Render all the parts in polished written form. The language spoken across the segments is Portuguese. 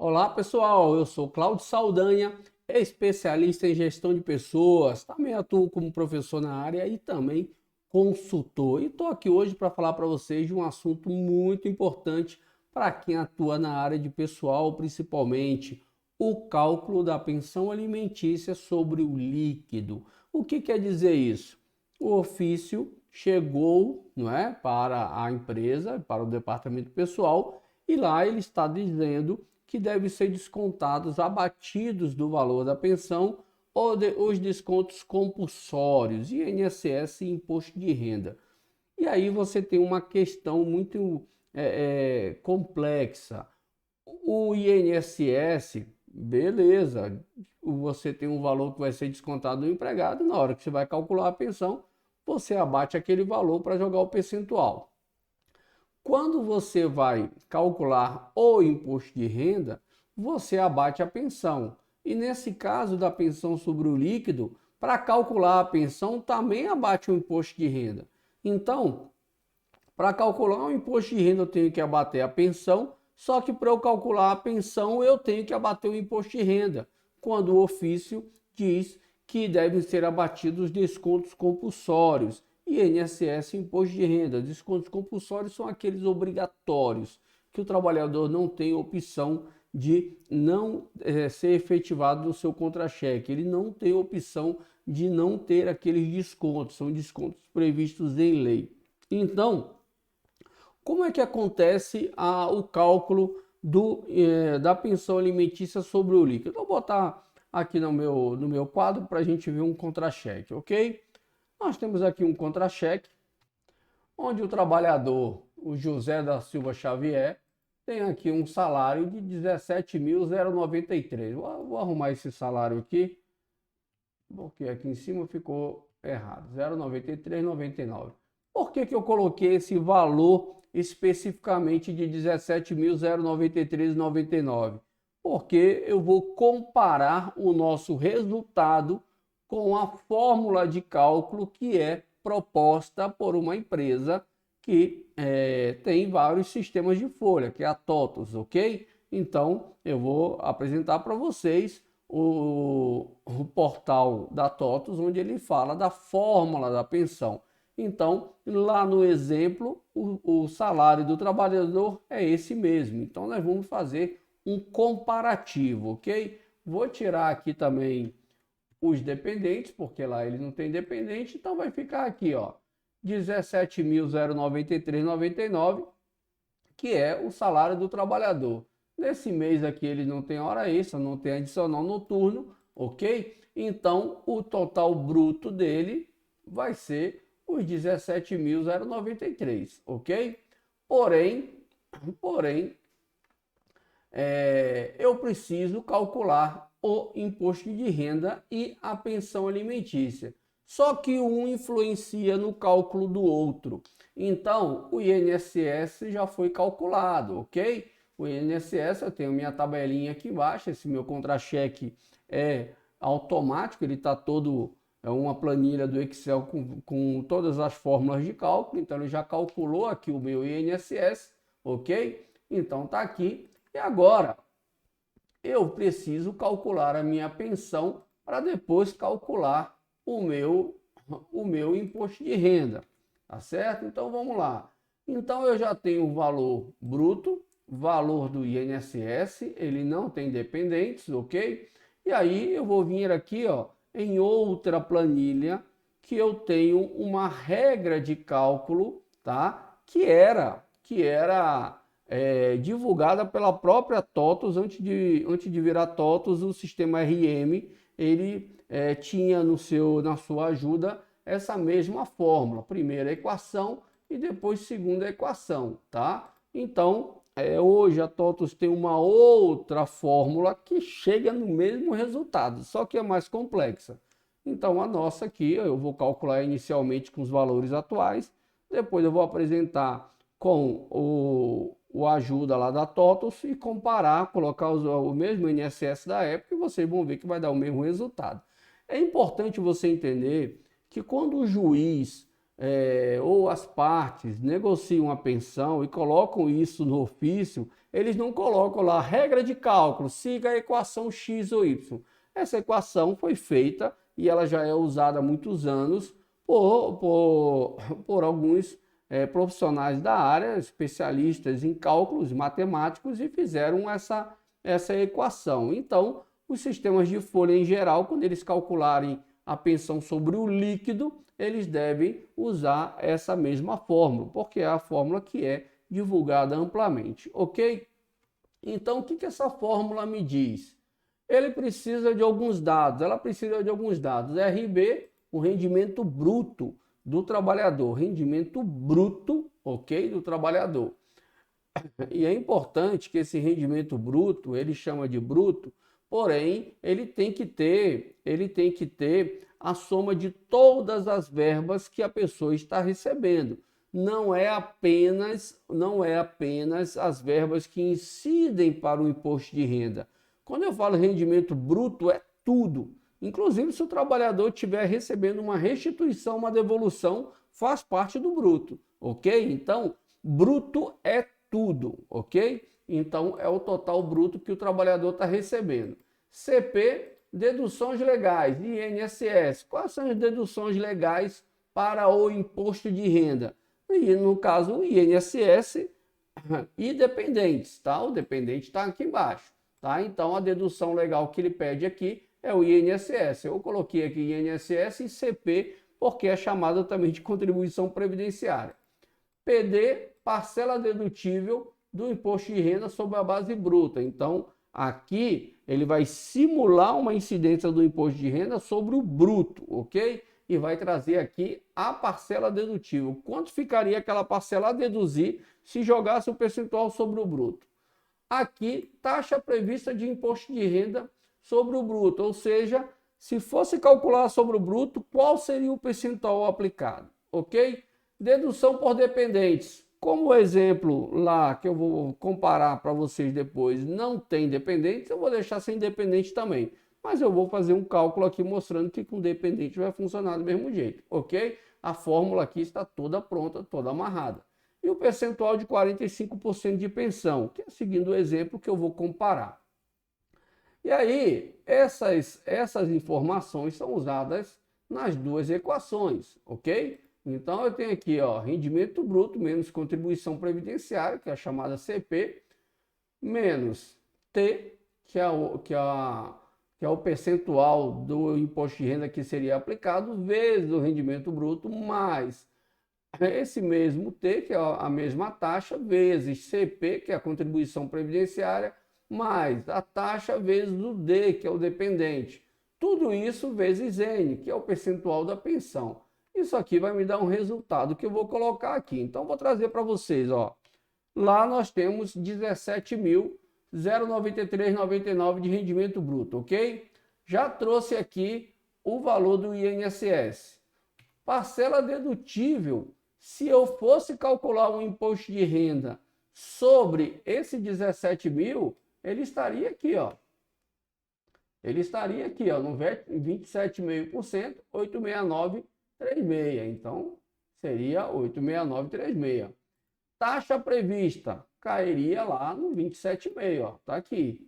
Olá pessoal, eu sou Cláudio Saldanha, especialista em gestão de pessoas, também atuo como professor na área e também consultor. E estou aqui hoje para falar para vocês de um assunto muito importante para quem atua na área de pessoal, principalmente o cálculo da pensão alimentícia sobre o líquido. O que quer dizer isso? O ofício chegou, não é, para a empresa, para o departamento pessoal, e lá ele está dizendo que devem ser descontados, abatidos do valor da pensão, os descontos compulsórios, INSS e imposto de renda. E aí você tem uma questão muito complexa. O INSS, beleza, você tem um valor que vai ser descontado do empregado, na hora que você vai calcular a pensão, você abate aquele valor para jogar o percentual. Quando você vai calcular o imposto de renda, você abate a pensão. E nesse caso da pensão sobre o líquido, para calcular a pensão também abate o imposto de renda. Então, para calcular o imposto de renda eu tenho que abater a pensão, só que para eu calcular a pensão eu tenho que abater o imposto de renda, quando o ofício diz que devem ser abatidos os descontos compulsórios. INSS, imposto de renda. Descontos compulsórios são aqueles obrigatórios que o trabalhador não tem opção de não ser efetivado no seu contra-cheque. Ele não tem opção de não ter aqueles descontos. São descontos previstos em lei. Então, como é que acontece o cálculo da pensão alimentícia sobre o líquido? Eu vou botar aqui no meu quadro para a gente ver um contra-cheque, ok? Nós temos aqui um contra-cheque, onde o trabalhador, o José da Silva Xavier, tem aqui um salário de 17.093. Vou arrumar esse salário aqui, porque aqui em cima ficou errado, 0,9399. Por que eu coloquei esse valor especificamente de 17.093,99? Porque eu vou comparar o nosso resultado com a fórmula de cálculo que é proposta por uma empresa que tem vários sistemas de folha, que é a TOTUS, ok? Então, eu vou apresentar para vocês o portal da TOTUS, onde ele fala da fórmula da pensão. Então, lá no exemplo, o salário do trabalhador é esse mesmo. Então, nós vamos fazer um comparativo, ok? Vou tirar aqui também os dependentes, porque lá ele não tem dependente, então vai ficar aqui, ó, 17.093,99, que é o salário do trabalhador. Nesse mês aqui ele não tem hora extra, não tem adicional noturno, ok? Então o total bruto dele vai ser os 17.093, ok? Porém, eu preciso calcular o imposto de renda e a pensão alimentícia. Só que um influencia no cálculo do outro. Então, o INSS já foi calculado, ok? O INSS, eu tenho minha tabelinha aqui embaixo, esse meu contra-cheque é automático, ele está todo, é uma planilha do Excel com todas as fórmulas de cálculo, então ele já calculou aqui o meu INSS, ok? Então está aqui. E agora, eu preciso calcular a minha pensão para depois calcular o meu imposto de renda, tá certo? Então vamos lá. Então eu já tenho o valor bruto, valor do INSS, ele não tem dependentes, ok? E aí eu vou vir aqui, ó, em outra planilha que eu tenho uma regra de cálculo, tá? Que era divulgada pela própria TOTUS. Antes de virar TOTUS, o sistema RM ele tinha na sua ajuda essa mesma fórmula, primeira equação e depois segunda equação, tá? Então, hoje a TOTUS tem uma outra fórmula que chega no mesmo resultado, só que é mais complexa. Então, a nossa aqui eu vou calcular inicialmente com os valores atuais, depois eu vou apresentar com o ajuda lá da TOTUS e comparar, colocar o mesmo INSS da época e vocês vão ver que vai dar o mesmo resultado. É importante você entender que quando o juiz ou as partes negociam a pensão e colocam isso no ofício, eles não colocam lá regra de cálculo, siga a equação X ou Y. Essa equação foi feita e ela já é usada há muitos anos por alguns profissionais da área, especialistas em cálculos matemáticos, e fizeram essa equação. Então, os sistemas de folha em geral, quando eles calcularem a pensão sobre o líquido, eles devem usar essa mesma fórmula, porque é a fórmula que é divulgada amplamente, ok? Então, o que essa fórmula me diz? Ele precisa de alguns dados, ela precisa de alguns dados. RB, o rendimento bruto do trabalhador, rendimento bruto, ok, do trabalhador. E é importante que esse rendimento bruto, ele chama de bruto, porém, ele tem que ter a soma de todas as verbas que a pessoa está recebendo. Não é apenas as verbas que incidem para o imposto de renda. Quando eu falo rendimento bruto, é tudo. Inclusive, se o trabalhador estiver recebendo uma restituição, uma devolução, faz parte do bruto, ok? Então, bruto é tudo, ok? Então, é o total bruto que o trabalhador está recebendo. CP, deduções legais, INSS. Quais são as deduções legais para o imposto de renda? E, no caso, o INSS e dependentes, tá? O dependente está aqui embaixo, tá? Então, a dedução legal que ele pede aqui é o INSS. Eu coloquei aqui INSS e CP, porque é chamada também de contribuição previdenciária. PD, parcela dedutível do imposto de renda sobre a base bruta. Então, aqui ele vai simular uma incidência do imposto de renda sobre o bruto, ok? E vai trazer aqui a parcela dedutível. Quanto ficaria aquela parcela a deduzir se jogasse o percentual sobre o bruto? Aqui, taxa prevista de imposto de renda sobre o bruto, ou seja, se fosse calcular sobre o bruto, qual seria o percentual aplicado, ok? Dedução por dependentes. Como o exemplo lá, que eu vou comparar para vocês depois, não tem dependentes, eu vou deixar sem dependente também. Mas eu vou fazer um cálculo aqui mostrando que com dependente vai funcionar do mesmo jeito, ok? A fórmula aqui está toda pronta, toda amarrada. E o percentual de 45% de pensão, que é seguindo o exemplo que eu vou comparar. E aí, essas informações são usadas nas duas equações, ok? Então, eu tenho aqui, ó, rendimento bruto menos contribuição previdenciária, que é a chamada CP, menos T, que é o percentual do imposto de renda que seria aplicado, vezes o rendimento bruto, mais esse mesmo T, que é a mesma taxa, vezes CP, que é a contribuição previdenciária, mais a taxa vezes o D, que é o dependente. Tudo isso vezes N, que é o percentual da pensão. Isso aqui vai me dar um resultado que eu vou colocar aqui. Então, vou trazer para vocês, ó. Lá nós temos 17.093,99 de rendimento bruto, ok? Já trouxe aqui o valor do INSS. Parcela dedutível, se eu fosse calcular um imposto de renda sobre esse 17 mil, ele estaria aqui, ó. Ele estaria aqui, ó, no 27,5%, 869,36. Então, seria 869,36. Taxa prevista cairia lá no 27,5, ó, tá aqui.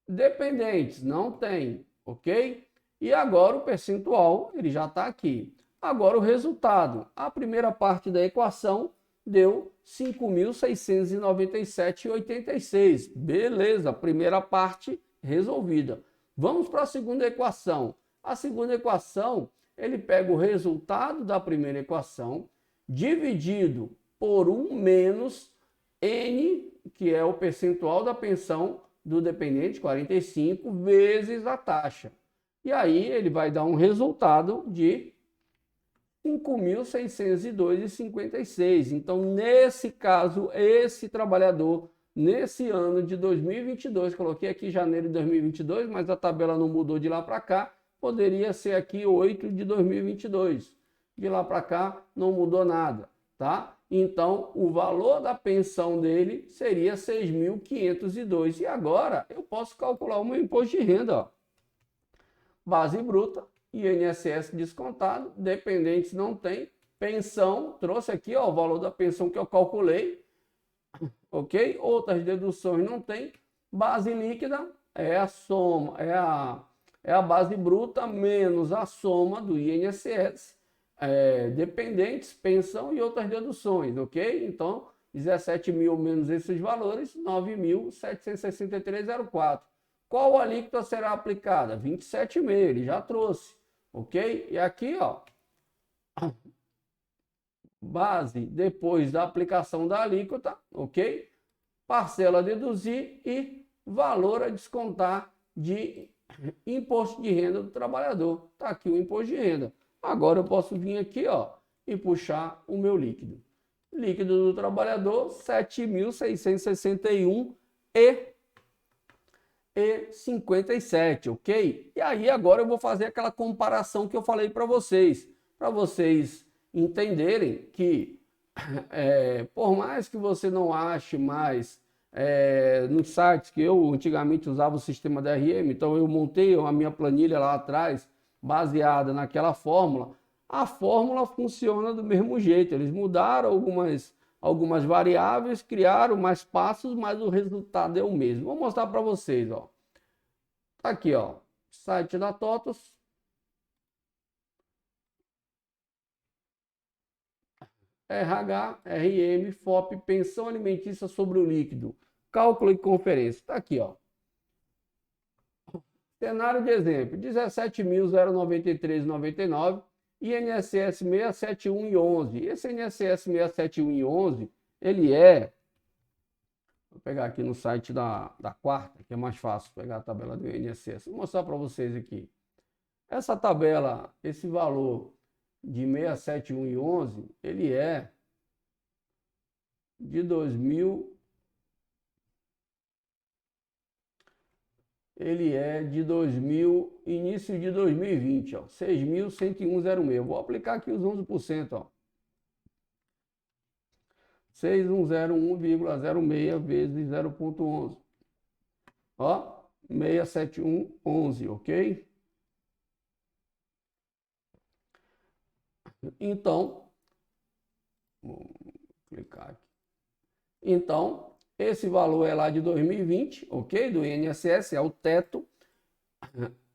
Dependentes, não tem, ok? E agora o percentual, ele já está aqui. Agora o resultado. A primeira parte da equação deu 5.697,86. Beleza, primeira parte resolvida. Vamos para a segunda equação. A segunda equação, ele pega o resultado da primeira equação, dividido por 1 menos N, que é o percentual da pensão do dependente, 45, vezes a taxa. E aí ele vai dar um resultado de 5.602,56. Então, nesse caso, esse trabalhador, nesse ano de 2022, coloquei aqui janeiro de 2022, mas a tabela não mudou de lá para cá, poderia ser aqui 8 de 2022. De lá para cá, não mudou nada, tá? Então, o valor da pensão dele seria 6.502. E agora, eu posso calcular o meu imposto de renda, ó. Base bruta, INSS descontado, dependentes não tem, Pensão, trouxe aqui, ó, o valor da pensão que eu calculei, ok? Outras deduções não tem. Base líquida é a soma, é a base bruta menos a soma do INSS, dependentes, pensão e outras deduções, ok? Então, 17 mil menos esses valores, 9.763,04. Qual alíquota será aplicada? 27,5, ele já trouxe, ok? E aqui, ó, base depois da aplicação da alíquota, ok? Parcela a deduzir e valor a descontar de imposto de renda do trabalhador. Tá aqui o imposto de renda. Agora eu posso vir aqui, ó, e puxar o meu líquido. Líquido do trabalhador, 7.661,57, ok? E aí agora eu vou fazer aquela comparação que eu falei para vocês entenderem que por mais que você não ache mais nos sites que eu antigamente usava o sistema DRM, então eu montei a minha planilha lá atrás baseada naquela fórmula. A fórmula funciona do mesmo jeito, eles mudaram algumas variáveis, criaram mais passos, mas o resultado é o mesmo. Vou mostrar para vocês, ó. Tá aqui, ó, site da TOTUS. RH, RM, FOP, pensão alimentícia sobre o líquido, cálculo e conferência. Está aqui, ó. Cenário de exemplo, 17.093,99, INSS 671,11. Esse INSS 671,11, ele vou pegar aqui no site da quarta, que é mais fácil pegar a tabela do INSS. Vou mostrar para vocês aqui. Essa tabela, esse valor de 671,11, ele é de 2000, início de 2020, ó, 6.101,06. Eu vou aplicar aqui os 11%, ó. 6.101,06 vezes 0,11. Ó, 671,11, ok? Então, vou clicar aqui. Então, esse valor é lá de 2020, ok? Do INSS, é o teto.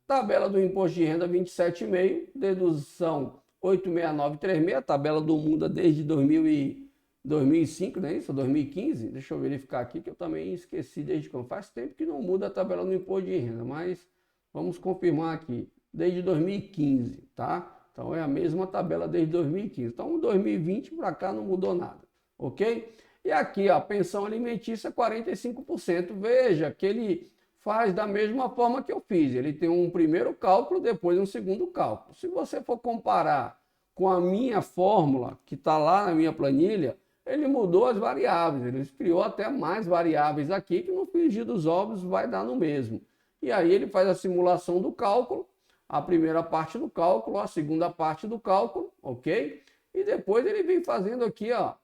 Tabela do imposto de renda 27,5, dedução 86936, tabela do Muda desde 2005, não é isso? 2015? Deixa eu verificar aqui que eu também esqueci desde quando. Faz tempo que não muda a tabela do imposto de renda, mas vamos confirmar aqui. Desde 2015, tá? Então é a mesma tabela desde 2015. Então 2020 para cá não mudou nada, ok? E aqui a pensão alimentícia 45%. Veja que ele faz da mesma forma que eu fiz. Ele tem um primeiro cálculo, depois um segundo cálculo. Se você for comparar com a minha fórmula, que está lá na minha planilha, ele mudou as variáveis. Ele criou até mais variáveis aqui, que no frigir dos ovos vai dar no mesmo. E aí ele faz a simulação do cálculo, a primeira parte do cálculo, a segunda parte do cálculo, ok? E depois ele vem fazendo aqui, ó,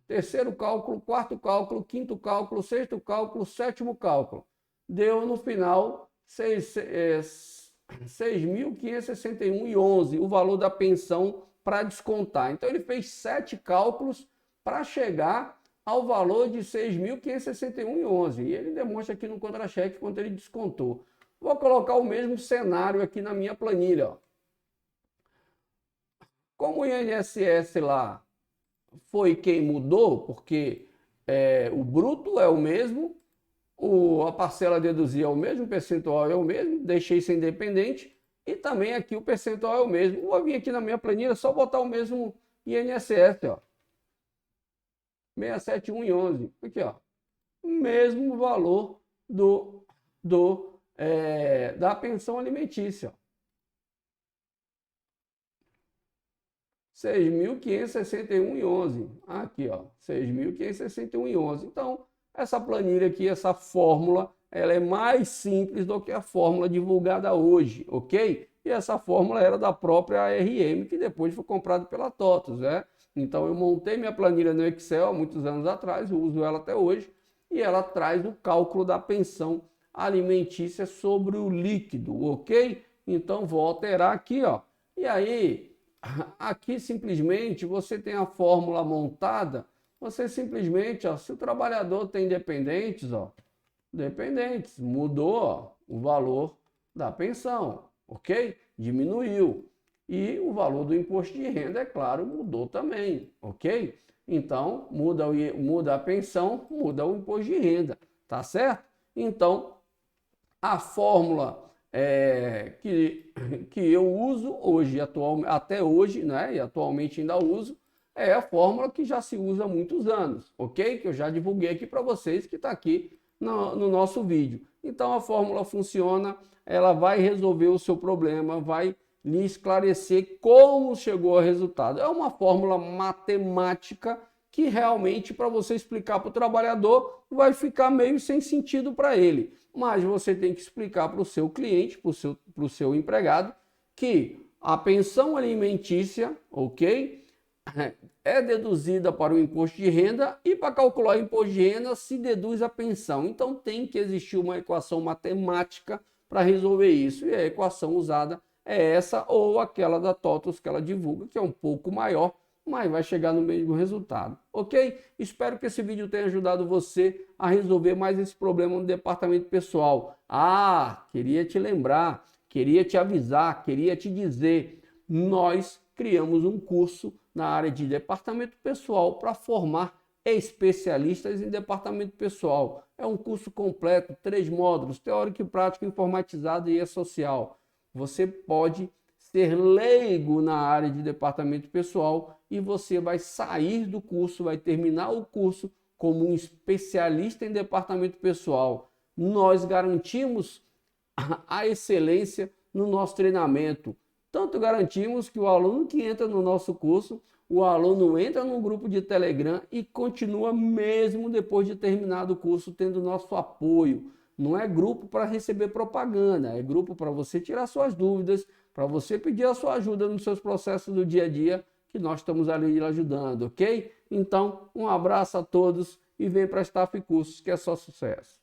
terceiro cálculo, quarto cálculo, quinto cálculo, sexto cálculo, sétimo cálculo. Deu no final 6.561,11 o valor da pensão para descontar. Então ele fez 7 cálculos para chegar ao valor de 6.561,11. E ele demonstra aqui no contra-cheque quanto ele descontou. Vou colocar o mesmo cenário aqui na minha planilha, ó. Como o INSS lá foi quem mudou, porque o bruto é o mesmo, a parcela a deduzir é o mesmo, o percentual é o mesmo, deixei ser independente, e também aqui o percentual é o mesmo. Vou vir aqui na minha planilha, só botar o mesmo INSS, ó. 671,11. Aqui, ó. O mesmo valor da pensão alimentícia. 6.561,11. Aqui, ó, 6.561,11. Então, essa planilha aqui, essa fórmula, ela é mais simples do que a fórmula divulgada hoje, ok? E essa fórmula era da própria ARM, que depois foi comprada pela TOTUS, né? Então, eu montei minha planilha no Excel há muitos anos atrás, eu uso ela até hoje, e ela traz o cálculo da pensão alimentícia sobre o líquido, ok? Então, vou alterar aqui, ó. E aí, Aqui simplesmente você tem a fórmula montada, você simplesmente, ó, se o trabalhador tem dependentes, ó, dependentes, mudou, ó, o valor da pensão, ok? Diminuiu. E o valor do imposto de renda, é claro, mudou também, ok? Então, muda a pensão, muda o imposto de renda, tá certo? Então, a fórmula que eu uso hoje, até hoje, né, e atualmente ainda uso, é a fórmula que já se usa há muitos anos, ok? Que eu já divulguei aqui para vocês, que está aqui no nosso vídeo. Então a fórmula funciona, ela vai resolver o seu problema, vai lhe esclarecer como chegou ao resultado. É uma fórmula matemática que realmente, para você explicar para o trabalhador, vai ficar meio sem sentido para ele. Mas você tem que explicar para o seu cliente, para o seu empregado, que a pensão alimentícia, ok, é deduzida para o imposto de renda, e para calcular o imposto de renda se deduz a pensão. Então tem que existir uma equação matemática para resolver isso. E a equação usada é essa ou aquela da TOTUS que ela divulga, que é um pouco maior, mas vai chegar no mesmo resultado, ok? Espero que esse vídeo tenha ajudado você a resolver mais esse problema no departamento pessoal. Ah, queria te lembrar, queria te avisar, queria te dizer, nós criamos um curso na área de departamento pessoal para formar especialistas em departamento pessoal. É um curso completo, 3 módulos, teórico e prático, informatizado e social. Você pode ser leigo na área de departamento pessoal e você vai sair do curso, vai terminar o curso como um especialista em departamento pessoal. Nós garantimos a excelência no nosso treinamento. Tanto garantimos que o aluno que entra no nosso curso, o aluno entra no grupo de Telegram e continua mesmo depois de terminado o curso tendo nosso apoio. Não é grupo para receber propaganda, é grupo para você tirar suas dúvidas, para você pedir a sua ajuda nos seus processos do dia a dia, que nós estamos ali ajudando, ok? Então, um abraço a todos e vem para a Staff Cursos, que é só sucesso.